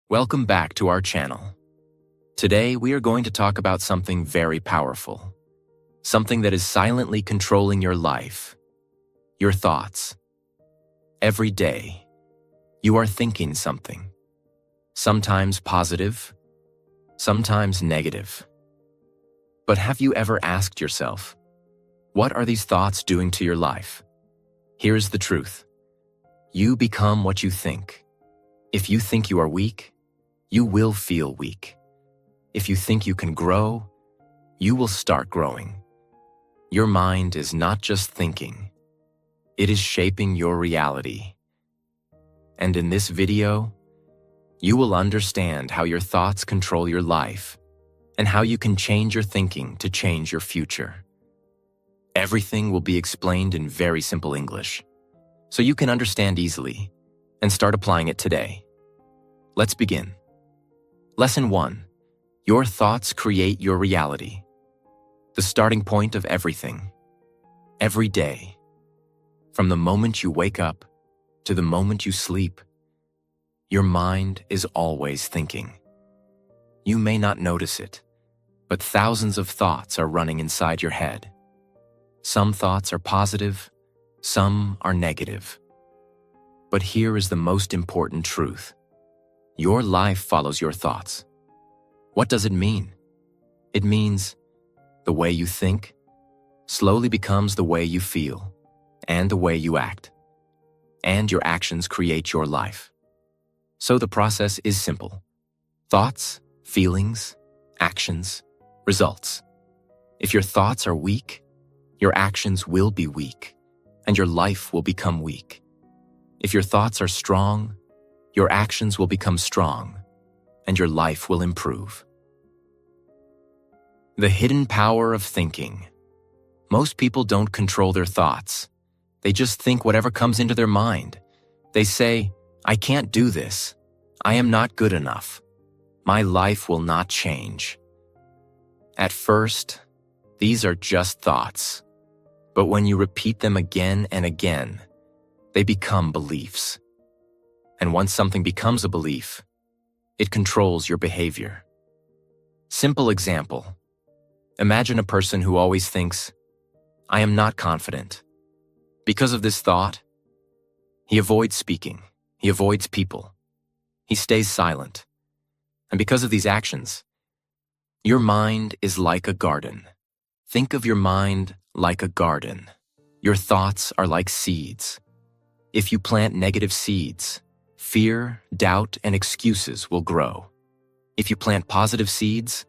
Welcome back to our channel. Today we are going to talk about something very powerful. Something that is silently controlling your life. Your thoughts. Every day, you are thinking something. Sometimes positive, sometimes negative. But have you ever asked yourself, what are these thoughts doing to your life? Here's the truth. You become what you think. If you think you are weak, you will feel weak. If you think you can grow, you will start growing. Your mind is not just thinking. It is shaping your reality. And in this video, you will understand how your thoughts control your life and how you can change your thinking to change your future. Everything will be explained in very simple English, so you can understand easily and start applying it today. Let's begin. Lesson 1. Your thoughts create your reality. The starting point of everything. Every day. From the moment you wake up to the moment you sleep, your mind is always thinking. You may not notice it, but thousands of thoughts are running inside your head. Some thoughts are positive, some are negative. But here is the most important truth. Your life follows your thoughts. What does it mean? It means the way you think slowly becomes the way you feel and the way you act. And your actions create your life. So the process is simple. Thoughts, feelings, actions, results. If your thoughts are weak, your actions will be weak, and your life will become weak. If your thoughts are strong, your actions will become strong, and your life will improve. The hidden power of thinking. Most people don't control their thoughts. They just think whatever comes into their mind. They say, I can't do this. I am not good enough. My life will not change. At first, these are just thoughts. But when you repeat them again and again, they become beliefs. And once something becomes a belief, it controls your behavior. Simple example. Imagine a person who always thinks, I am not confident. Because of this thought, he avoids speaking. He avoids people. He stays silent. And because of these actions, your mind is like a garden. Think of your mind like a garden. Your thoughts are like seeds. If you plant negative seeds, fear, doubt, and excuses will grow. If you plant positive seeds,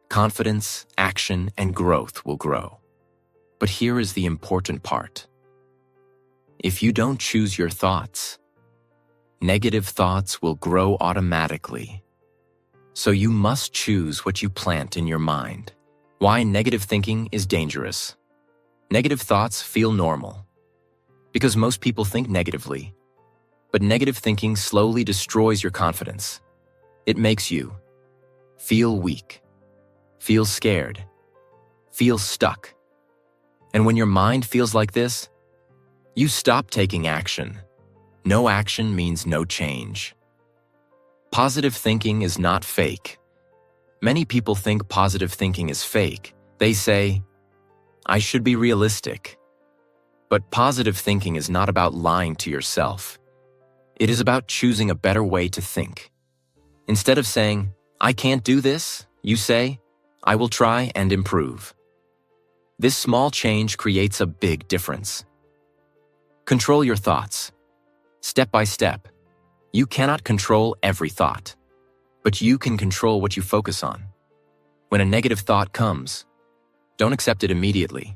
confidence, action, and growth will grow. But here is the important part. If you don't choose your thoughts, negative thoughts will grow automatically. So you must choose what you plant in your mind. Why negative thinking is dangerous. Negative thoughts feel normal because most people think negatively. But negative thinking slowly destroys your confidence. It makes you feel weak, feel scared, feel stuck. And when your mind feels like this, you stop taking action. No action means no change. Positive thinking is not fake. Many people think positive thinking is fake. They say, I should be realistic. But positive thinking is not about lying to yourself. It is about choosing a better way to think. Instead of saying, I can't do this, you say, I will try and improve. This small change creates a big difference. Control your thoughts. Step by step. You cannot control every thought, but you can control what you focus on. When a negative thought comes, don't accept it immediately.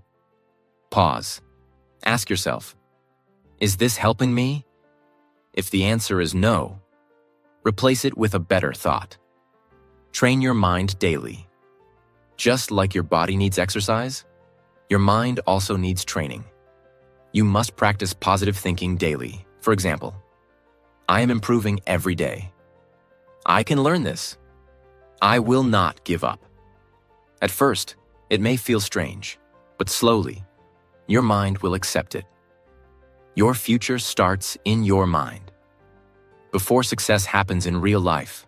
Pause. Ask yourself, is this helping me? If the answer is no, replace it with a better thought. Train your mind daily. Just like your body needs exercise, your mind also needs training. You must practice positive thinking daily. For example, I am improving every day. I can learn this. I will not give up. At first, it may feel strange, but slowly, your mind will accept it. Your future starts in your mind. Before success happens in real life,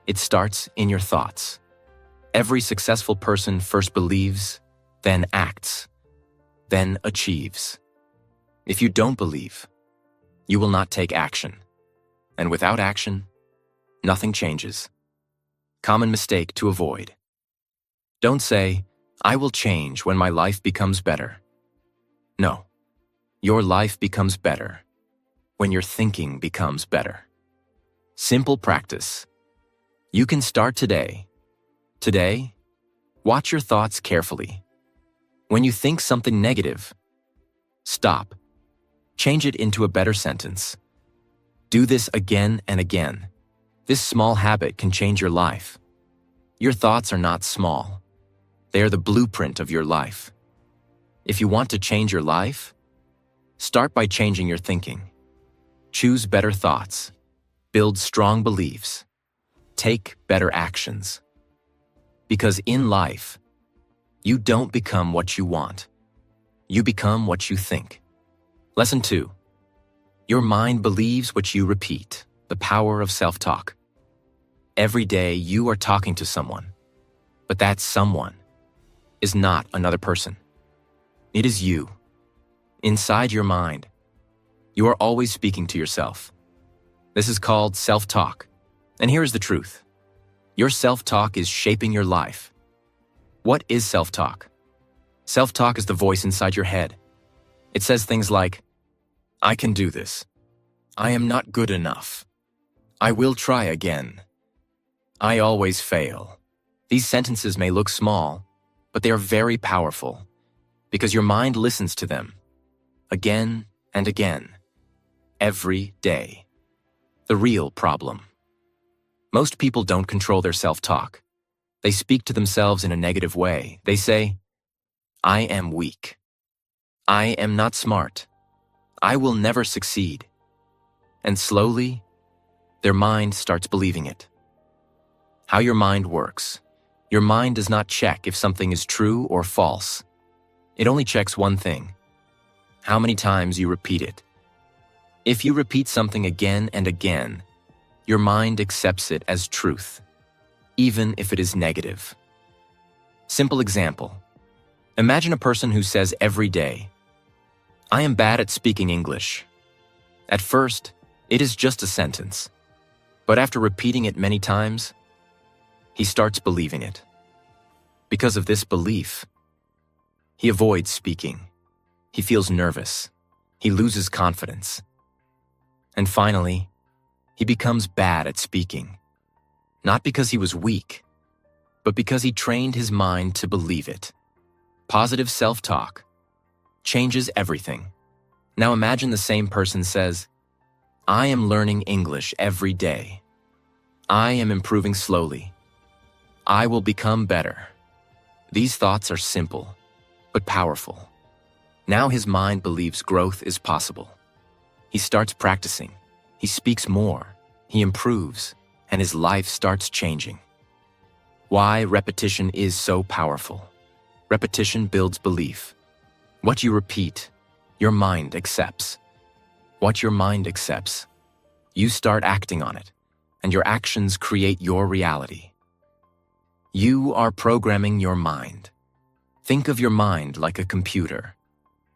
It starts in your thoughts. Every successful person first believes, then acts, then achieves. If you don't believe, you will not take action. And without action, nothing changes. Common mistake to avoid. Don't say, I will change when my life becomes better. No, your life becomes better when your thinking becomes better. Simple practice. You can start today. Today, watch your thoughts carefully. When you think something negative, stop. Change it into a better sentence. Do this again and again. This small habit can change your life. Your thoughts are not small. They are the blueprint of your life. If you want to change your life, start by changing your thinking. Choose better thoughts. Build strong beliefs. Take better actions. Because in life, you don't become what you want. You become what you think. Lesson 2. Your mind believes what you repeat. The power of self-talk. Every day you are talking to someone, but that someone is not another person. It is you. Inside your mind, you are always speaking to yourself. This is called self-talk. And here is the truth. Your self-talk is shaping your life. What is self-talk? Self-talk is the voice inside your head. It says things like, I can do this. I am not good enough. I will try again. I always fail. These sentences may look small, but they are very powerful because your mind listens to them again and again, every day. The real problem. Most people don't control their self-talk. They speak to themselves in a negative way. They say, I am weak. I am not smart. I will never succeed. And slowly, their mind starts believing it. How your mind works. Your mind does not check if something is true or false. It only checks one thing: how many times you repeat it. If you repeat something again and again, your mind accepts it as truth, even if it is negative. Simple example. Imagine a person who says every day, I am bad at speaking English. At first, it is just a sentence. But after repeating it many times, he starts believing it. Because of this belief, he avoids speaking. He feels nervous. He loses confidence. And finally, he becomes bad at speaking. Not because he was weak, but because he trained his mind to believe it. Positive self-talk changes everything. Now imagine the same person says, I am learning English every day. I am improving slowly. I will become better. These thoughts are simple, but powerful. Now his mind believes growth is possible. He starts practicing. He speaks more. He improves, and his life starts changing. Why repetition is so powerful. Repetition builds belief. What you repeat, your mind accepts. What your mind accepts, you start acting on it, and your actions create your reality. You are programming your mind. Think of your mind like a computer.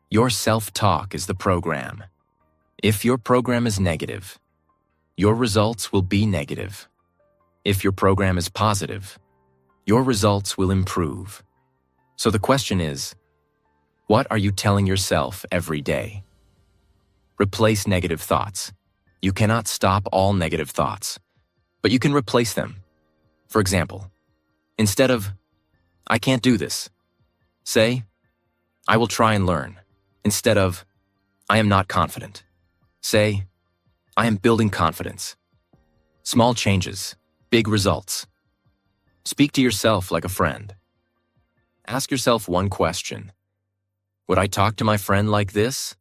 Your self-talk is the program. If your program is negative, your results will be negative. If your program is positive, your results will improve. So the question is, what are you telling yourself every day? Replace negative thoughts. You cannot stop all negative thoughts, but you can replace them. For example, instead of, I can't do this, say, I will try and learn. Instead of, I am not confident, say, I am building confidence. Small changes, big results. Speak to yourself like a friend. Ask yourself one question. Would I talk to my friend like this?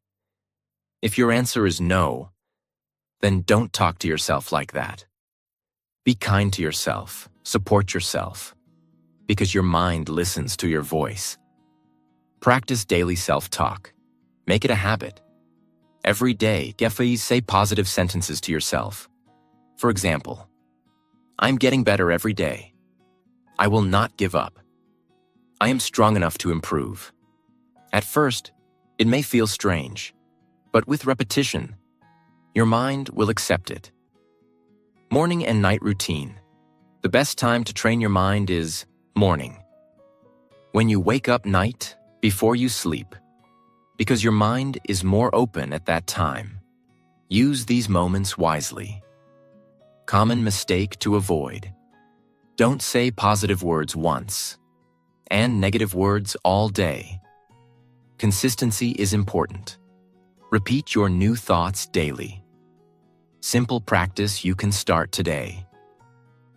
If your answer is no, then don't talk to yourself like that. Be kind to yourself, support yourself, because your mind listens to your voice. Practice daily self-talk. Make it a habit. Every day, say positive sentences to yourself. For example, I'm getting better every day. I will not give up. I am strong enough to improve. At first, it may feel strange, but with repetition, your mind will accept it. Morning and night routine. The best time to train your mind is morning. When you wake up night before you sleep, because your mind is more open at that time. Use these moments wisely. Common mistake to avoid. Don't say positive words once, and negative words all day. Consistency is important. Repeat your new thoughts daily. Simple practice you can start today.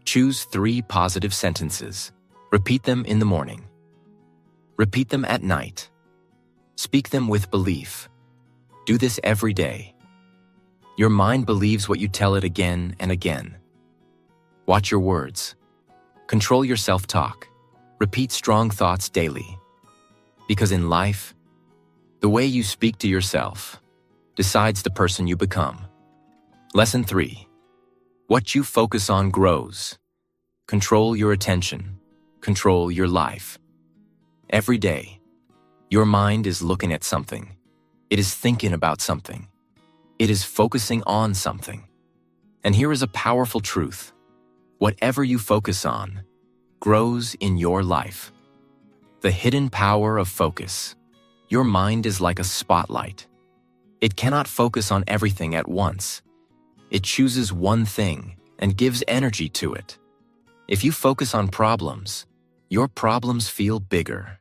Choose 3 positive sentences. Repeat them in the morning. Repeat them at night. Speak them with belief. Do this every day. Your mind believes what you tell it again and again. Watch your words. Control your self-talk. Repeat strong thoughts daily. Because in life, the way you speak to yourself decides the person you become. Lesson 3. What you focus on grows. Control your attention. Control your life. Every day, your mind is looking at something. It is thinking about something. It is focusing on something. And here is a powerful truth. Whatever you focus on grows in your life. The hidden power of focus. Your mind is like a spotlight. It cannot focus on everything at once. It chooses one thing and gives energy to it. If you focus on problems, your problems feel bigger.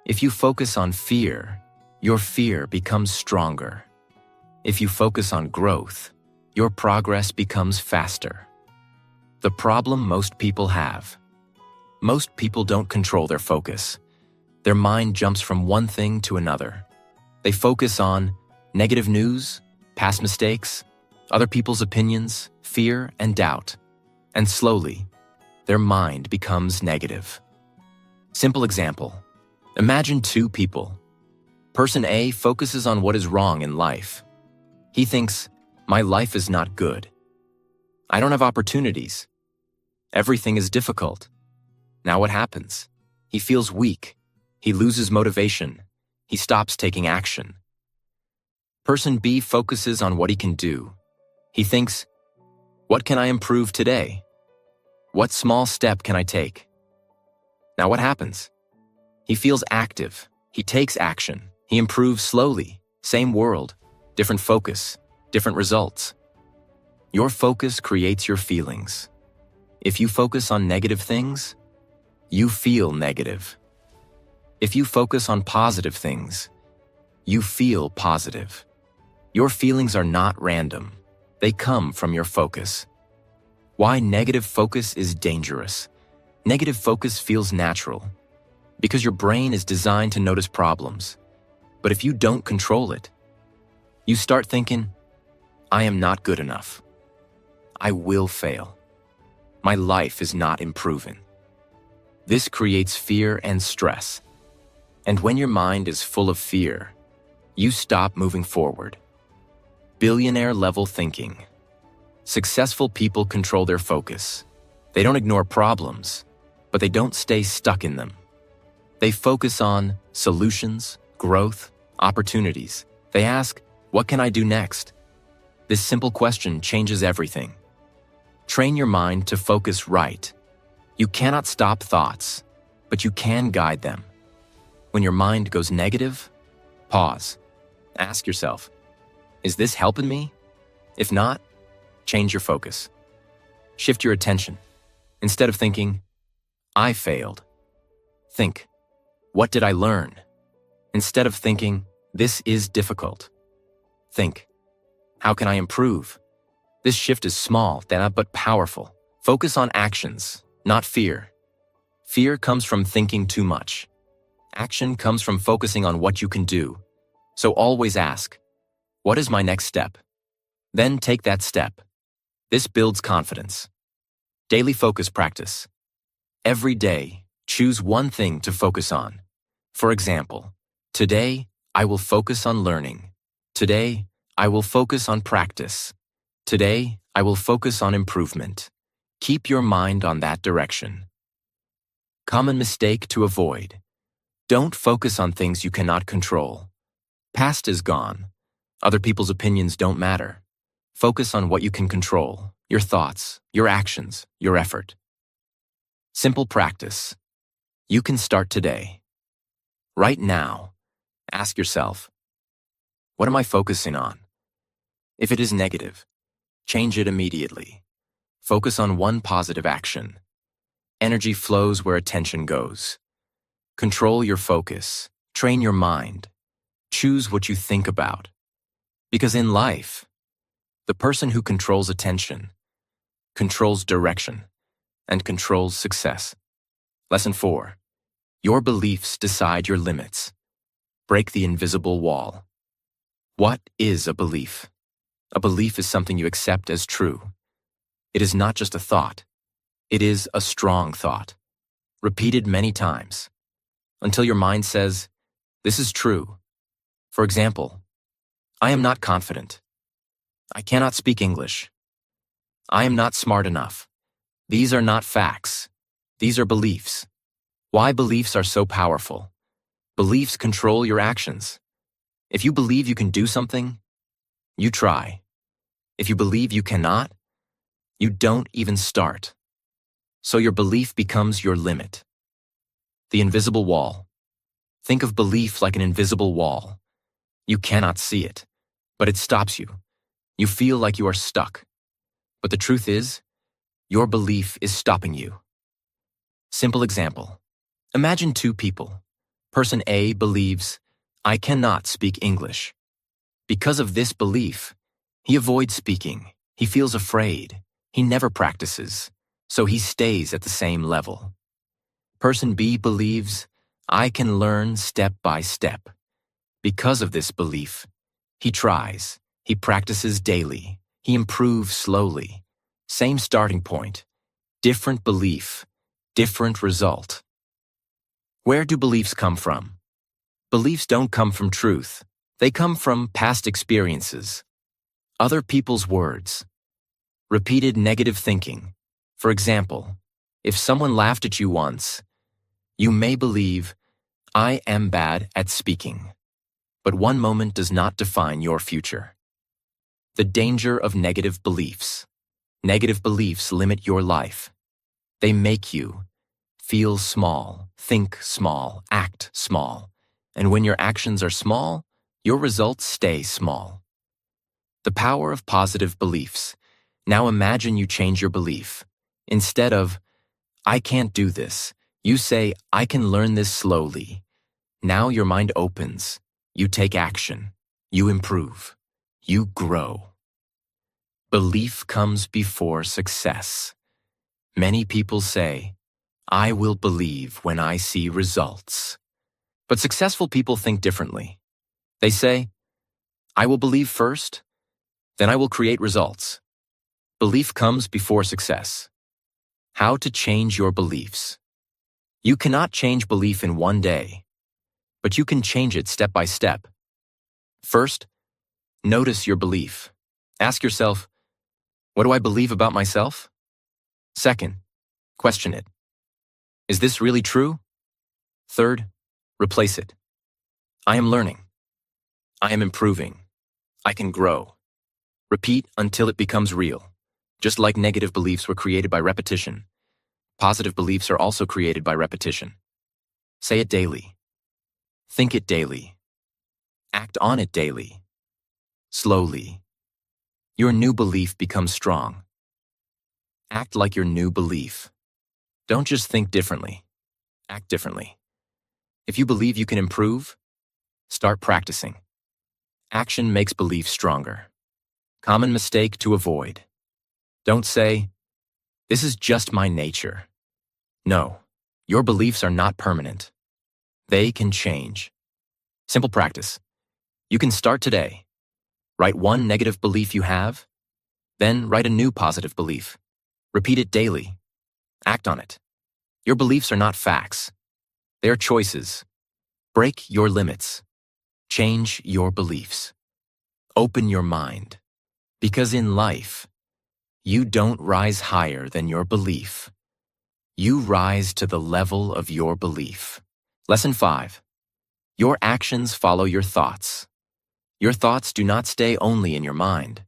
If you focus on fear, your fear becomes stronger. If you focus on growth, your progress becomes faster. The problem most people have. Most people don't control their focus. Their mind jumps from one thing to another. They focus on negative news, past mistakes, other people's opinions, fear, and doubt. And slowly, their mind becomes negative. Simple example. Imagine 2 people. Person A focuses on what is wrong in life. He thinks, my life is not good. I don't have opportunities. Everything is difficult. Now what happens? He feels weak. He loses motivation. He stops taking action. Person B focuses on what he can do. He thinks, what can I improve today? What small step can I take? Now what happens? He feels active. He takes action. He improves slowly. Same world, different focus, different results. Your focus creates your feelings. If you focus on negative things, you feel negative. If you focus on positive things, you feel positive. Your feelings are not random. They come from your focus. Why negative focus is dangerous? Negative focus feels natural because your brain is designed to notice problems. But if you don't control it, you start thinking, I am not good enough. I will fail. My life is not improving. This creates fear and stress. And when your mind is full of fear, you stop moving forward. Billionaire-level thinking. Successful people control their focus. They don't ignore problems, but they don't stay stuck in them. They focus on solutions, growth, opportunities. They ask, what can I do next? This simple question changes everything. Train your mind to focus right. You cannot stop thoughts, but you can guide them. When your mind goes negative, pause. Ask yourself, is this helping me? If not, change your focus. Shift your attention. Instead of thinking, I failed, think, what did I learn? Instead of thinking, this is difficult, think, how can I improve? This shift is small, but powerful. Focus on actions, not fear. Fear comes from thinking too much. Action comes from focusing on what you can do. So always ask, what is my next step? Then take that step. This builds confidence. Daily focus practice. Every day, choose one thing to focus on. For example, today, I will focus on learning. Today, I will focus on practice. Today, I will focus on improvement. Keep your mind on that direction. Common mistake to avoid. Don't focus on things you cannot control. Past is gone. Other people's opinions don't matter. Focus on what you can control, your thoughts, your actions, your effort. Simple practice. You can start today. Right now, ask yourself, what am I focusing on? If it is negative, change it immediately. Focus on one positive action. Energy flows where attention goes. Control your focus. Train your mind. Choose what you think about. Because in life, the person who controls attention controls direction and controls success. Lesson 4. Your beliefs decide your limits. Break the invisible wall. What is a belief? A belief is something you accept as true. It is not just a thought. It is a strong thought, repeated many times, until your mind says, this is true. For example, I am not confident. I cannot speak English. I am not smart enough. These are not facts. These are beliefs. Why beliefs are so powerful? Beliefs control your actions. If you believe you can do something, you try. If you believe you cannot, you don't even start. So your belief becomes your limit. The invisible wall. Think of belief like an invisible wall. You cannot see it, but it stops you. You feel like you are stuck. But the truth is, your belief is stopping you. Simple example. Imagine two people. Person A believes, I cannot speak English. Because of this belief, he avoids speaking. He feels afraid. He never practices, so he stays at the same level. Person B believes, I can learn step by step. Because of this belief, he tries. He practices daily. He improves slowly. Same starting point. Different belief. Different result. Where do beliefs come from? Beliefs don't come from truth. They come from past experiences. Other people's words. Repeated negative thinking. For example, if someone laughed at you once, you may believe, I am bad at speaking. But one moment does not define your future. The danger of negative beliefs. Negative beliefs limit your life. They make you feel small, think small, act small. And when your actions are small, your results stay small. The power of positive beliefs. Now imagine you change your belief. Instead of, I can't do this, you say, I can learn this slowly. Now your mind opens. You take action. You improve. You grow. Belief comes before success. Many people say, I will believe when I see results. But successful people think differently. They say, I will believe first, then I will create results. Belief comes before success. How to change your beliefs. You cannot change belief in one day, but you can change it step by step. First, notice your belief. Ask yourself, what do I believe about myself? Second, question it. Is this really true? Third, replace it. I am learning. I am improving. I can grow. Repeat until it becomes real. Just like negative beliefs were created by repetition, positive beliefs are also created by repetition. Say it daily. Think it daily. Act on it daily. Slowly. Your new belief becomes strong. Act like your new belief. Don't just think differently. Act differently. If you believe you can improve, start practicing. Action makes belief stronger. Common mistake to avoid. Don't say, this is just my nature. No, your beliefs are not permanent. They can change. Simple practice. You can start today. Write one negative belief you have, then write a new positive belief. Repeat it daily. Act on it. Your beliefs are not facts. They are choices. Break your limits. Change your beliefs. Open your mind. Because in life, You don't rise higher than your belief. You rise to the level of your belief. Lesson 5. Your actions follow your thoughts. Your thoughts do not stay only in your mind.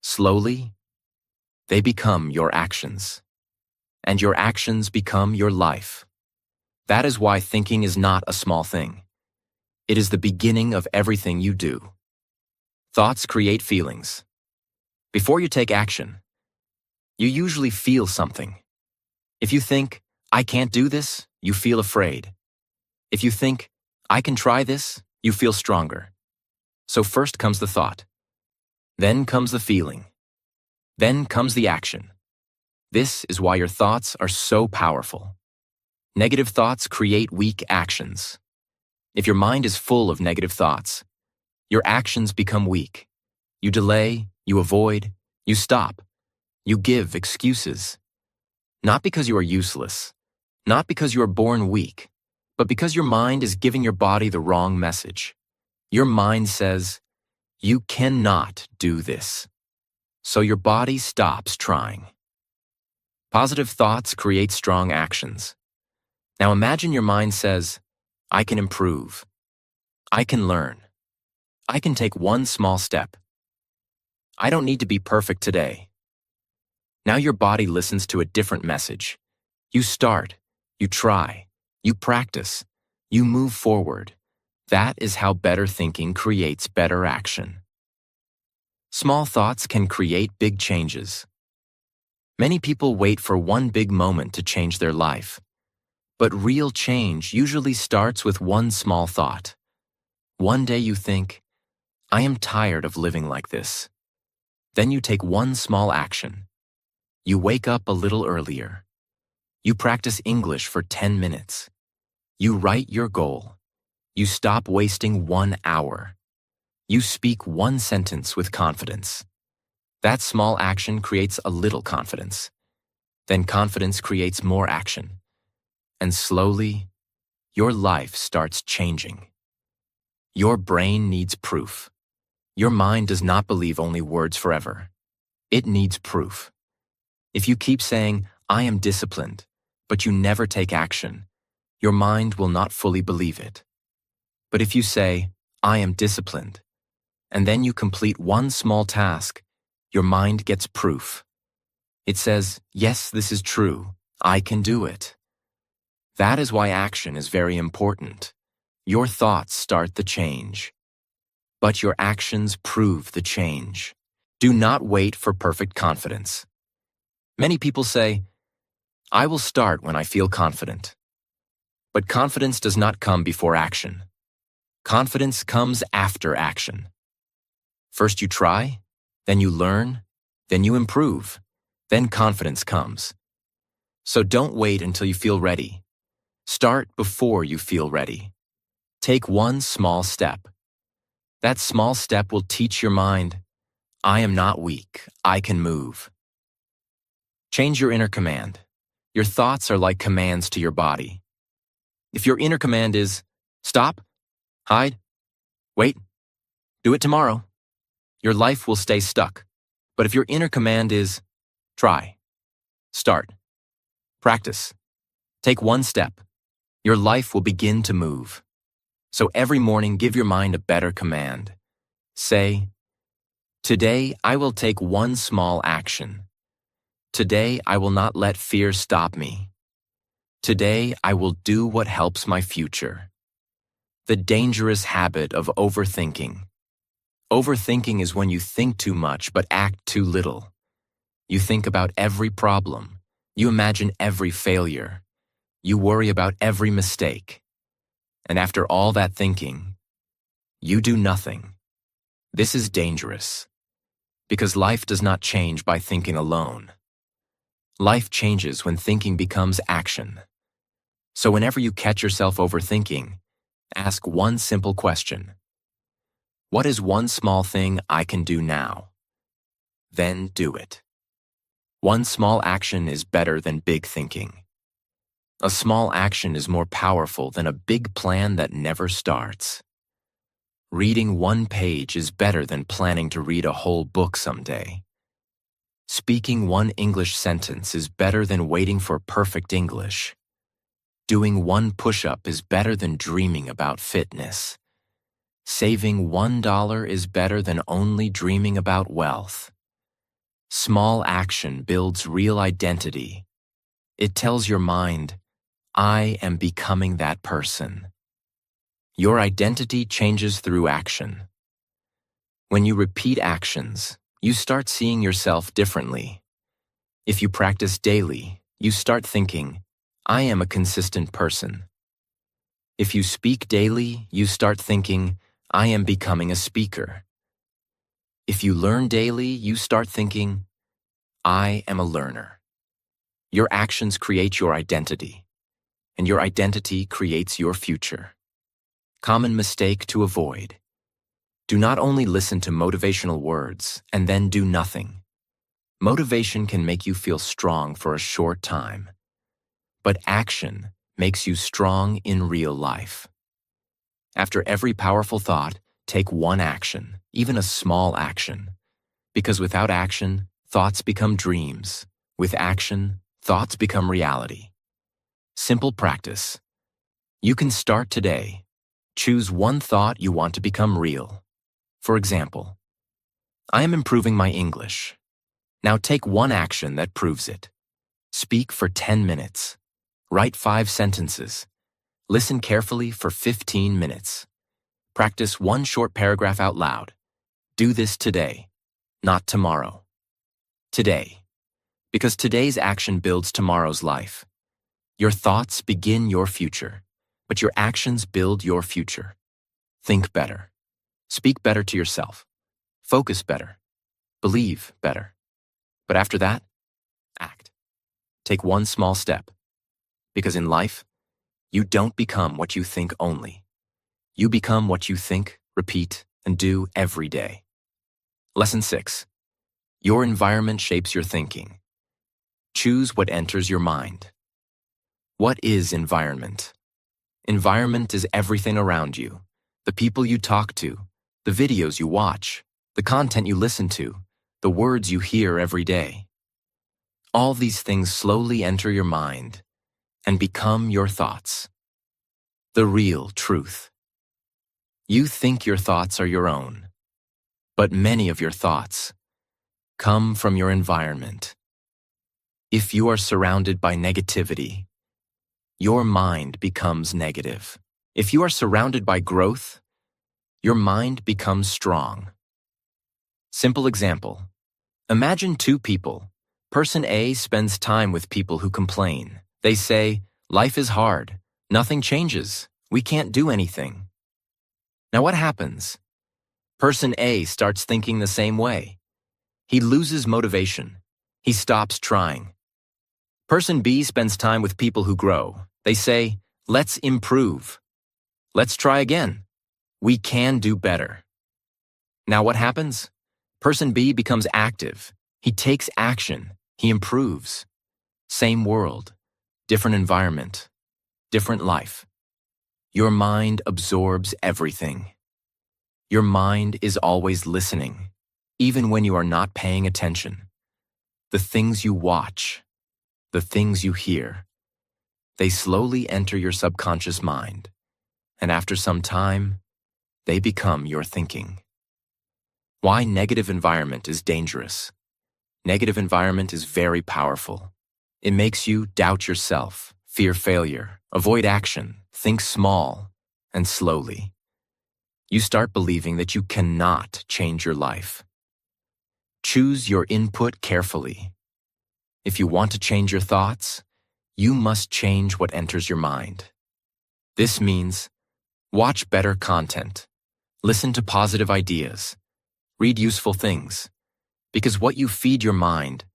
Slowly, they become your actions. And your actions become your life. That is why thinking is not a small thing. It is the beginning of everything you do. Thoughts create feelings. Before you take action, you usually feel something. If you think, I can't do this, you feel afraid. If you think, I can try this, you feel stronger. So first comes the thought. Then comes the feeling. Then comes the action. This is why your thoughts are so powerful. Negative thoughts create weak actions. If your mind is full of negative thoughts, your actions become weak. You delay, you avoid, you stop, you give excuses. Not because you are useless, not because you are born weak, but because your mind is giving your body the wrong message. Your mind says, you cannot do this. So your body stops trying. Positive thoughts create strong actions. Now imagine your mind says, I can improve. I can learn. I can take one small step. I don't need to be perfect today. Now your body listens to a different message. You start, you try, you practice, you move forward. That is how better thinking creates better action. Small thoughts can create big changes. Many people wait for one big moment to change their life. But real change usually starts with one small thought. One day you think, I am tired of living like this. Then you take one small action. You wake up a little earlier. You practice English for 10 minutes. You write your goal. You stop wasting 1 hour. You speak one sentence with confidence. That small action creates a little confidence. Then confidence creates more action. And slowly, your life starts changing. Your brain needs proof. Your mind does not believe only words forever. It needs proof. If you keep saying, I am disciplined, but you never take action, your mind will not fully believe it. But if you say, I am disciplined, and then you complete one small task, your mind gets proof. It says, yes, this is true. I can do it. That is why action is very important. Your thoughts start the change. But your actions prove the change. Do not wait for perfect confidence. Many people say, I will start when I feel confident. But confidence does not come before action. Confidence comes after action. First you try, then you learn, then you improve, then confidence comes. So don't wait until you feel ready. Start before you feel ready. Take one small step. That small step will teach your mind, I am not weak, I can move. Change your inner command. Your thoughts are like commands to your body. If your inner command is, stop, hide, wait, do it tomorrow, your life will stay stuck. But if your inner command is, try, start, practice, take one step, your life will begin to move. So every morning, give your mind a better command. Say, today I will take one small action. Today I will not let fear stop me. Today I will do what helps my future. The dangerous habit of overthinking. Overthinking is when you think too much but act too little. You think about every problem. You imagine every failure. You worry about every mistake. And after all that thinking, you do nothing. This is dangerous, because life does not change by thinking alone. Life changes when thinking becomes action. So whenever you catch yourself overthinking, ask one simple question. What is one small thing I can do now? Then do it. One small action is better than big thinking. A small action is more powerful than a big plan that never starts. Reading one page is better than planning to read a whole book someday. Speaking one English sentence is better than waiting for perfect English. Doing one push-up is better than dreaming about fitness. Saving $1 is better than only dreaming about wealth. Small action builds real identity. It tells your mind, I am becoming that person. Your identity changes through action. When you repeat actions, you start seeing yourself differently. If you practice daily, you start thinking, I am a consistent person. If you speak daily, you start thinking, I am becoming a speaker. If you learn daily, you start thinking, I am a learner. Your actions create your identity, and your identity creates your future. Common mistake to avoid. Do not only listen to motivational words and then do nothing. Motivation can make you feel strong for a short time, but action makes you strong in real life. After every powerful thought, take one action, even a small action. Because without action, thoughts become dreams. With action, thoughts become reality. Simple practice. You can start today. Choose one thought you want to become real. For example, I am improving my English. Now take one action that proves it. Speak for 10 minutes. Write 5 sentences. Listen carefully for 15 minutes. Practice one short paragraph out loud. Do this today, not tomorrow. Today. Because today's action builds tomorrow's life. Your thoughts begin your future, but your actions build your future. Think better. Speak better to yourself. Focus better. Believe better. But after that, act. Take one small step. Because in life, you don't become what you think only. You become what you think, repeat, and do every day. Lesson 6. Your environment shapes your thinking. Choose what enters your mind. What is environment? Environment is everything around you. The people you talk to, the videos you watch, the content you listen to, the words you hear every day. All these things slowly enter your mind and become your thoughts. The real truth. You think your thoughts are your own, but many of your thoughts come from your environment. If you are surrounded by negativity, your mind becomes negative. If you are surrounded by growth, your mind becomes strong. Simple example. Imagine 2 people. Person A spends time with people who complain. They say, life is hard. Nothing changes. We can't do anything. Now what happens? Person A starts thinking the same way. He loses motivation. He stops trying. Person B spends time with people who grow. They say, let's improve. Let's try again. We can do better. Now what happens? Person B becomes active. He takes action. He improves. Same world, different environment, different life. Your mind absorbs everything. Your mind is always listening, even when you are not paying attention. The things you watch, the things you hear, they slowly enter your subconscious mind, and after some time, they become your thinking. Why negative environment is dangerous. Negative environment is very powerful. It makes you doubt yourself, fear failure, avoid action, think small, and slowly. You start believing that you cannot change your life. Choose your input carefully. If you want to change your thoughts, you must change what enters your mind. This means watch better content, listen to positive ideas, read useful things, because what you feed your mind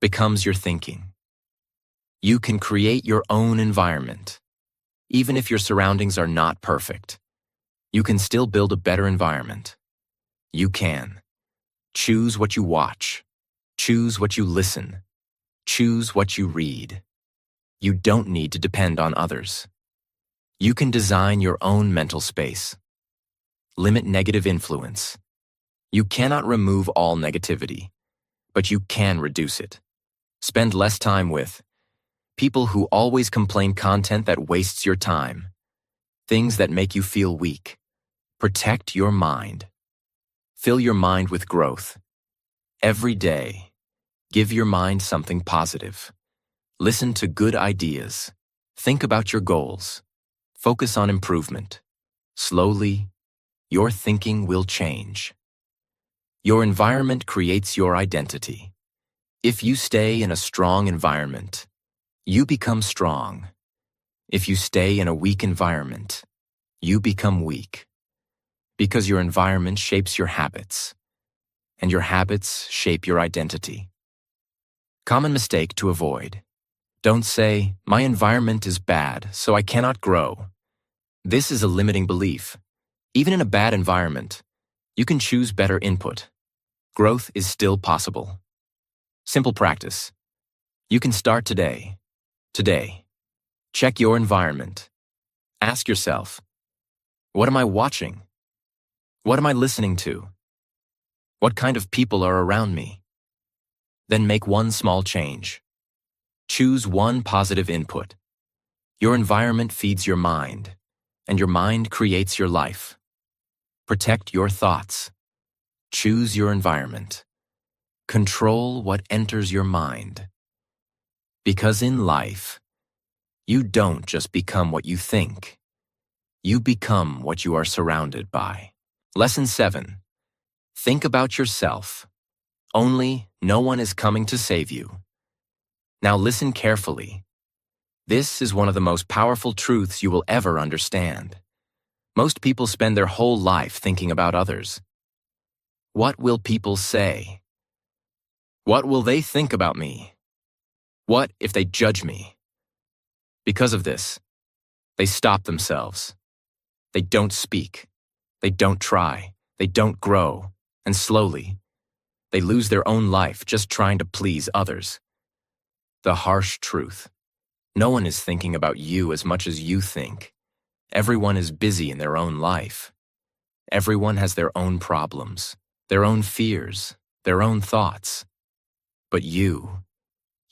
becomes your thinking. You can create your own environment. Even if your surroundings are not perfect, you can still build a better environment. You can. Choose what you watch. Choose what you listen. Choose what you read. You don't need to depend on others. You can design your own mental space. Limit negative influence. You cannot remove all negativity, but you can reduce it. Spend less time with people who always complain, content that wastes your time, things that make you feel weak. Protect your mind. Fill your mind with growth. Every day, give your mind something positive. Listen to good ideas. Think about your goals. Focus on improvement. Slowly, your thinking will change. Your environment creates your identity. If you stay in a strong environment, you become strong. If you stay in a weak environment, you become weak. Because your environment shapes your habits, and your habits shape your identity. Common mistake to avoid. Don't say, "My environment is bad, so I cannot grow." This is a limiting belief. Even in a bad environment, you can choose better input. Growth is still possible. Simple practice. You can start today. Today. Check your environment. Ask yourself, what am I watching? What am I listening to? What kind of people are around me? Then make one small change. Choose one positive input. Your environment feeds your mind, and your mind creates your life. Protect your thoughts. Choose your environment. Control what enters your mind. Because in life, you don't just become what you think. You become what you are surrounded by. Lesson 7. Think about yourself. Only no one is coming to save you. Now listen carefully. This is one of the most powerful truths you will ever understand. Most people spend their whole life thinking about others. What will people say? What will they think about me? What if they judge me? Because of this, they stop themselves. They don't speak. They don't try. They don't grow. And slowly, they lose their own life just trying to please others. The harsh truth. No one is thinking about you as much as you think. Everyone is busy in their own life. Everyone has their own problems, their own fears, their own thoughts. But you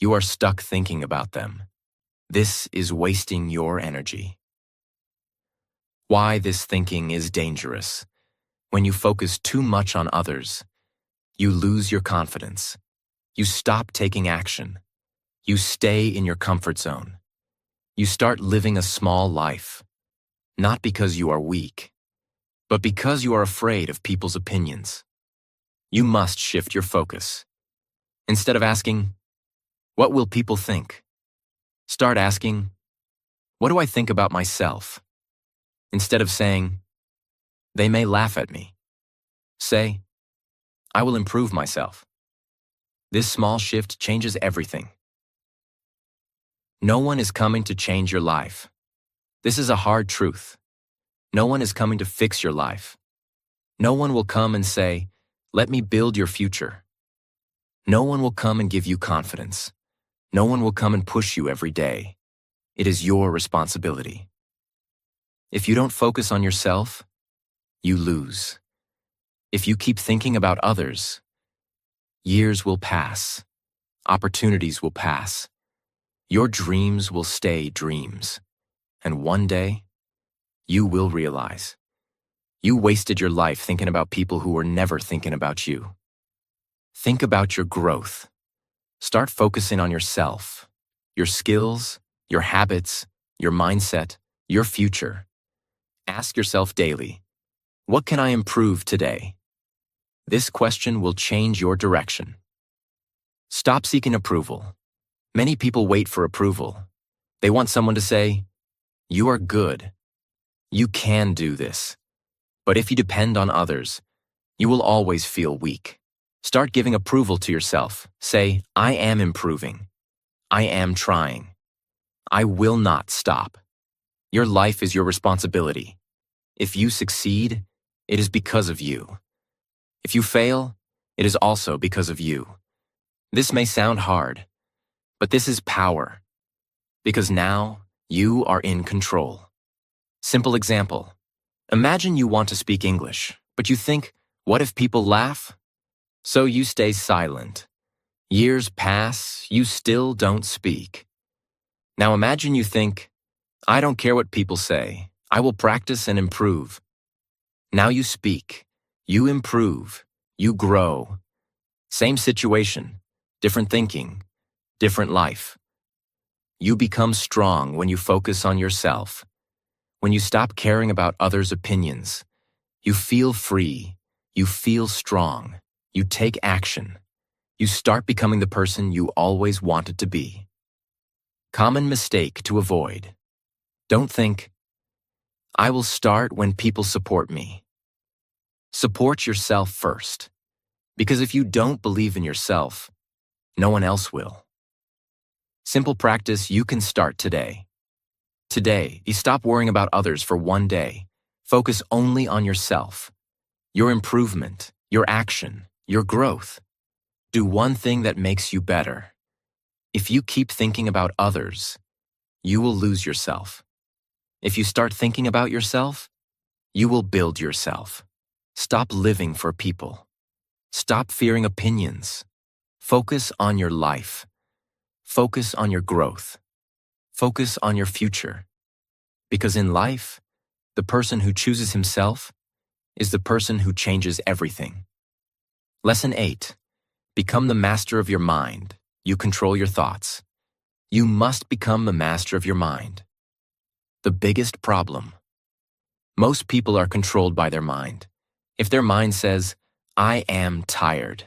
are stuck thinking about them. This is wasting your energy. Why this thinking is dangerous. When you focus too much on others, you lose your confidence. You stop taking action. You stay in your comfort zone. You start living a small life, not because you are weak, but because you are afraid of people's opinions. You must shift your focus. Instead of asking, "What will people think?" Start asking, "What do I think about myself?" Instead of saying, "They may laugh at me," say, "I will improve myself." This small shift changes everything. No one is coming to change your life. This is a hard truth. No one is coming to fix your life. No one will come and say, "Let me build your future." No one will come and give you confidence. No one will come and push you every day. It is your responsibility. If you don't focus on yourself, you lose. If you keep thinking about others, years will pass. Opportunities will pass. Your dreams will stay dreams. And one day, you will realize you wasted your life thinking about people who were never thinking about you. Think about your growth. Start focusing on yourself, your skills, your habits, your mindset, your future. Ask yourself daily, what can I improve today? This question will change your direction. Stop seeking approval. Many people wait for approval. They want someone to say, "You are good. You can do this." But if you depend on others, you will always feel weak. Start giving approval to yourself. Say, "I am improving. I am trying. I will not stop." Your life is your responsibility. If you succeed, it is because of you. If you fail, it is also because of you. This may sound hard, but this is power. Because now, you are in control. Simple example. Imagine you want to speak English, but you think, what if people laugh? So you stay silent. Years pass, you still don't speak. Now imagine you think, I don't care what people say. I will practice and improve. Now you speak. You improve. You grow. Same situation, different thinking, different life. You become strong when you focus on yourself. When you stop caring about others' opinions, you feel free. You feel strong. You take action. You start becoming the person you always wanted to be. Common mistake to avoid. Don't think, I will start when people support me. Support yourself first, because if you don't believe in yourself, no one else will. Simple practice you can start today. Today, you stop worrying about others for one day. Focus only on yourself, your improvement, your action, your growth. Do one thing that makes you better. If you keep thinking about others, you will lose yourself. If you start thinking about yourself, you will build yourself. Stop living for people. Stop fearing opinions. Focus on your life. Focus on your growth. Focus on your future. Because in life, the person who chooses himself is the person who changes everything. Lesson 8. Become the master of your mind. You control your thoughts. You must become the master of your mind. The biggest problem. Most people are controlled by their mind. If their mind says, I am tired,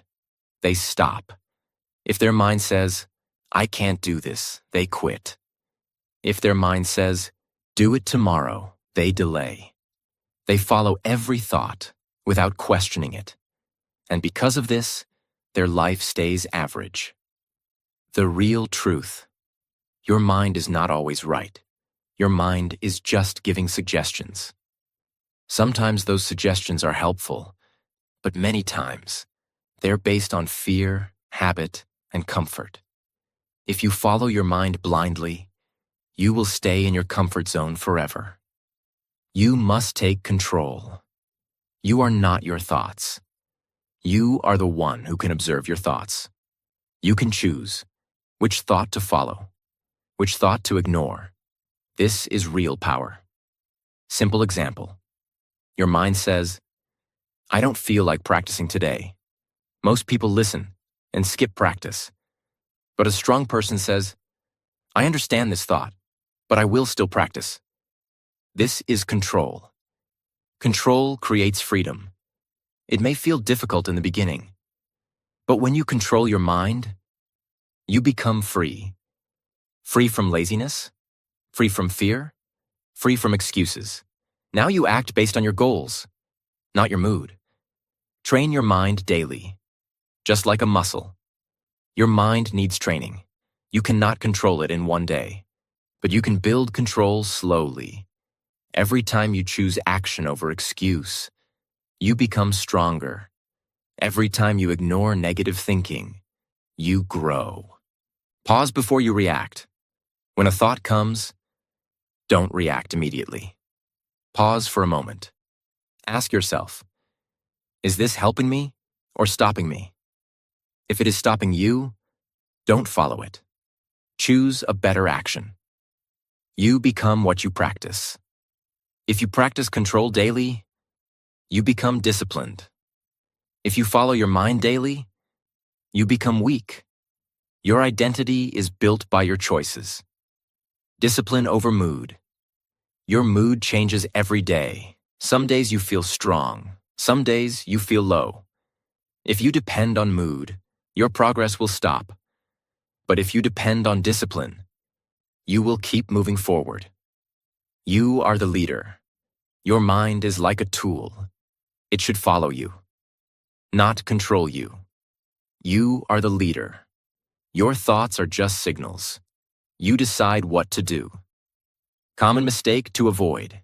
they stop. If their mind says, I can't do this, they quit. If their mind says, do it tomorrow, they delay. They follow every thought without questioning it. And because of this, their life stays average. The real truth. Your mind is not always right. Your mind is just giving suggestions. Sometimes those suggestions are helpful, but many times they're based on fear, habit, and comfort. If you follow your mind blindly, you will stay in your comfort zone forever. You must take control. You are not your thoughts. You are the one who can observe your thoughts. You can choose which thought to follow, which thought to ignore. This is real power. Simple example. Your mind says, I don't feel like practicing today. Most people listen and skip practice. But a strong person says, I understand this thought, but I will still practice. This is control. Control creates freedom. It may feel difficult in the beginning, but when you control your mind, you become free. Free from laziness, free from fear, free from excuses. Now you act based on your goals, not your mood. Train your mind daily, just like a muscle. Your mind needs training. You cannot control it in one day, but you can build control slowly. Every time you choose action over excuse, you become stronger. Every time you ignore negative thinking, you grow. Pause before you react. When a thought comes, don't react immediately. Pause for a moment. Ask yourself, is this helping me or stopping me? If it is stopping you, don't follow it. Choose a better action. You become what you practice. If you practice control daily, you become disciplined. If you follow your mind daily, you become weak. Your identity is built by your choices. Discipline over mood. Your mood changes every day. Some days you feel strong. Some days you feel low. If you depend on mood, your progress will stop. But if you depend on discipline, you will keep moving forward. You are the leader. Your mind is like a tool. It should follow you, not control you. You are the leader. Your thoughts are just signals. You decide what to do. Common mistake to avoid.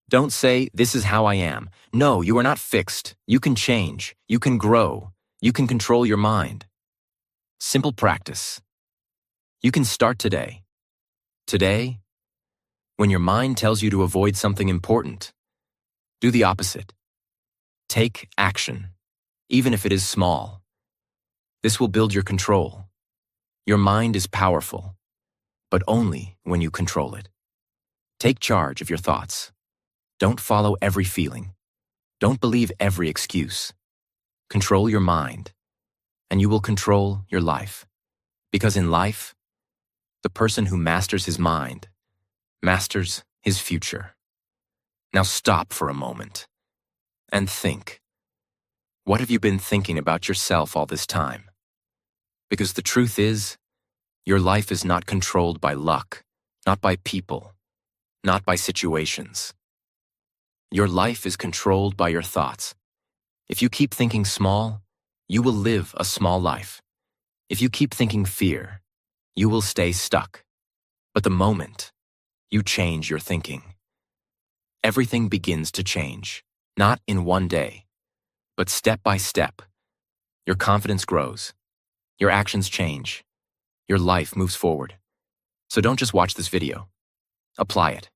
Don't say, this is how I am. No, you are not fixed. You can change. You can grow. You can control your mind. Simple practice. You can start today. Today, when your mind tells you to avoid something important, do the opposite. Take action, even if it is small. This will build your control. Your mind is powerful, but only when you control it. Take charge of your thoughts. Don't follow every feeling. Don't believe every excuse. Control your mind, and you will control your life. Because in life, the person who masters his mind masters his future. Now stop for a moment and think. What have you been thinking about yourself all this time? Because the truth is, your life is not controlled by luck, not by people, not by situations. Your life is controlled by your thoughts. If you keep thinking small, you will live a small life. If you keep thinking fear, you will stay stuck. But the moment you change your thinking, everything begins to change, not in one day, but step by step. Your confidence grows. Your actions change. Your life moves forward. So don't just watch this video. Apply it.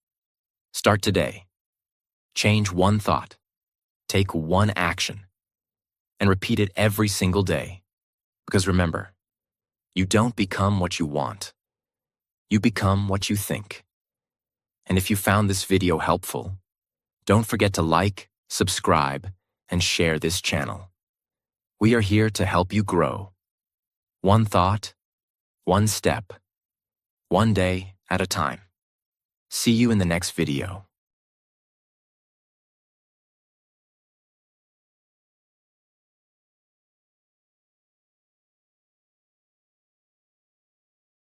Start today. Change one thought. Take one action. And repeat it every single day. Because remember, you don't become what you want. You become what you think. And if you found this video helpful, don't forget to like, subscribe, and share this channel. We are here to help you grow. One thought, one step, one day at a time. See you in the next video.